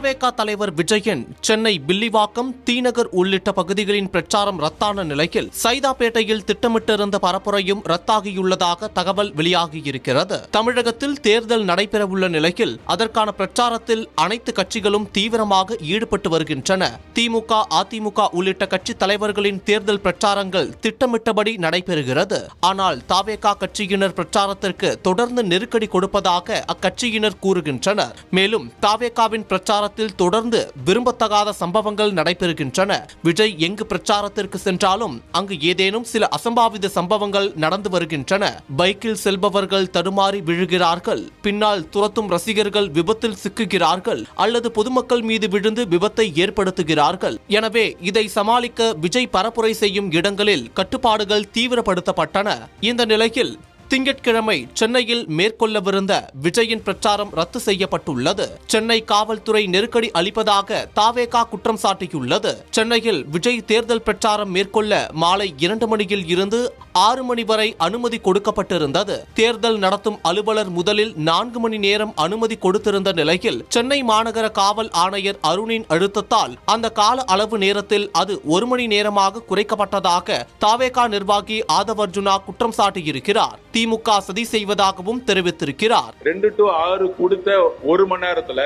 தாவேகா தலைவர் விஜயன் சென்னை வில்லிவாக்கம், தீநகர் உள்ளிட்ட பகுதிகளின் பிரச்சாரம் ரத்தான நிலையில் சைதாப்பேட்டையில் திட்டமிட்டிருந்த பரப்புரையும் ரத்தாகியுள்ளதாக தகவல் வெளியாகியிருக்கிறது. தமிழகத்தில் தேர்தல் நடைபெறவுள்ள நிலையில் அதற்கான பிரச்சாரத்தில் அனைத்து கட்சிகளும் தீவிரமாக ஈடுபட்டு வருகின்றன. திமுக, அதிமுக உள்ளிட்ட கட்சி தலைவர்களின் தேர்தல் பிரச்சாரங்கள் திட்டமிட்டபடி நடைபெறுகிறது. ஆனால் தாவேகா கட்சியினர் பிரச்சாரத்திற்கு தொடர்ந்து நெருக்கடி கொடுப்பதாக அக்கட்சியினர் கூறுகின்றனர். மேலும் தாவேகாவின் பிரச்சாரத்தில் தொடர்ந்து விரும்பத்தகாத சம்பவங்கள் நடைபெறுகின்றன. விஜய் எங்கு பிரச்சாரத்திற்கு சென்றாலும் அங்கு ஏதேனும் சில அசம்பாவித சம்பவங்கள் நடந்து வருகின்றன. பைக்கில் செல்பவர்கள் தடுமாறி விழுகிறார்கள், பின்னால் துரத்தும் ரசிகர்கள் விபத்தில் சிக்குகிறார்கள் அல்லது பொதுமக்கள் மீது விழுந்து விபத்தை ஏற்படுத்துகிறார்கள். எனவே இதை சமாளிக்க விஜய் பரப்புரை செய்யும் இடங்களில் கட்டுப்பாடுகள் தீவிரப்படுத்தப்பட்டன. இந்த நிலையில் திங்கட்கிழமை சென்னையில் மேற்கொள்ளவிருந்த விஜயின் பிரச்சாரம் ரத்து செய்யப்பட்டுள்ளது. சென்னை காவல்துறை நெருக்கடி அளிப்பதாக தாவேகா குற்றம் சாட்டியுள்ளது. சென்னையில் விஜய் தேர்தல் பிரச்சாரம் மேற்கொள்ள மாலை 2 மணியில் இருந்து 6 மணி வரை அனுமதி கொடுக்கப்பட்டிருந்தது. தேர்தல் நடத்தும் அலுவலர் முதலில் 4 மணி நேரம் அனுமதி கொடுத்திருந்த நிலையில் சென்னை மாநகர காவல் ஆணையர் அருணின் அழுத்தத்தால் அந்த கால அளவு நேரத்தில் அது 1 மணி நேரமாக குறைக்கப்பட்டதாக தாவேகா நிர்வாகி ஆதவர்ஜுனா குற்றம் சாட்டியிருக்கிறார். திமுக சதி செய்வதாகவும் தெரிவித்திருக்கிறார். 2 to 6 கொடுத்த 1 மணி நேரத்துல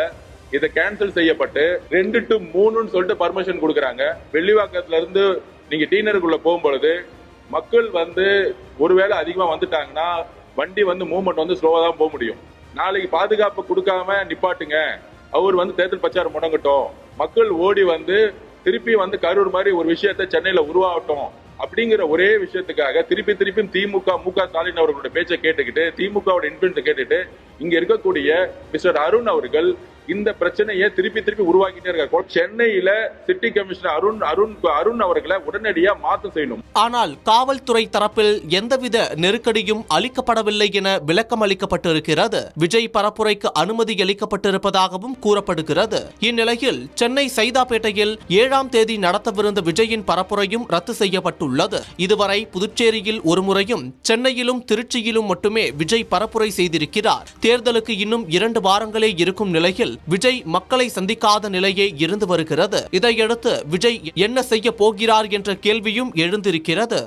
இதை கேன்சல் செய்யப்பட்டு 2 to 3 சொல்லிட்டு பர்மிஷன் கொடுக்கறாங்க. வெள்ளிவாக்கத்துல இருந்து நீங்க டீனருக்குள்ள போகும்பொழுது மக்கள் ஒருவேளை அதிகமா வந்துட்டாங்கன்னா வண்டி மூவ்மெண்ட் ஸ்லோவா தான் போக முடியும். நாளைக்கு பாதுகாப்பு கொடுக்காம நிப்பாட்டுங்க, அவர் தேர்தல் பிரச்சாரம் முடங்கட்டும், மக்கள் ஓடி திருப்பி கரூர் மாதிரி ஒரு விஷயத்தை சென்னையில உருவாகட்டும் அப்படிங்கிற ஒரே விஷயத்துக்காக திருப்பி திமுக மு.க. ஸ்டாலின் அவர்களுடைய பேச்சை கேட்டுக்கிட்டு, திமுகவோட இன்ஃபுளுன்ஸை கேட்டுட்டு இங்க இருக்கக்கூடிய மிஸ்டர் அருண் அவர்கள் இந்த பிரச்சனையை திருப்பி உருவாக்கிட்டே இருக்காரு. சென்னையில சிட்டி கமிஷனர் அருண் அவர்களை உடனடியா மாற்றம் செய்யணும். ஆனால் காவல்துறை தரப்பில் எந்தவித நெருக்கடியும் அளிக்கப்படவில்லை என விளக்கம் அளிக்கப்பட்டிருக்கிறது. விஜய் பரப்புரைக்கு அனுமதி அளிக்கப்பட்டிருப்பதாகவும் கூறப்படுகிறது. இந்நிலையில் சென்னை சைதாப்பேட்டையில் 7ஆம் தேதி நடத்தவிருந்த விஜயின் பரப்புரையும் ரத்து செய்யப்பட்டுள்ளது. இதுவரை புதுச்சேரியில் ஒரு முறையும் சென்னையிலும் திருச்சியிலும் மட்டுமே விஜய் பரப்புரை செய்திருக்கிறார். தேர்தலுக்கு இன்னும் 2 வாரங்களே இருக்கும் நிலையில் விஜய் மக்களை சந்திக்காத நிலையே இருந்து வருகிறது. இதையடுத்து விஜய் என்ன செய்ய போகிறார் என்ற கேள்வியும் எழுந்திருக்கிறது.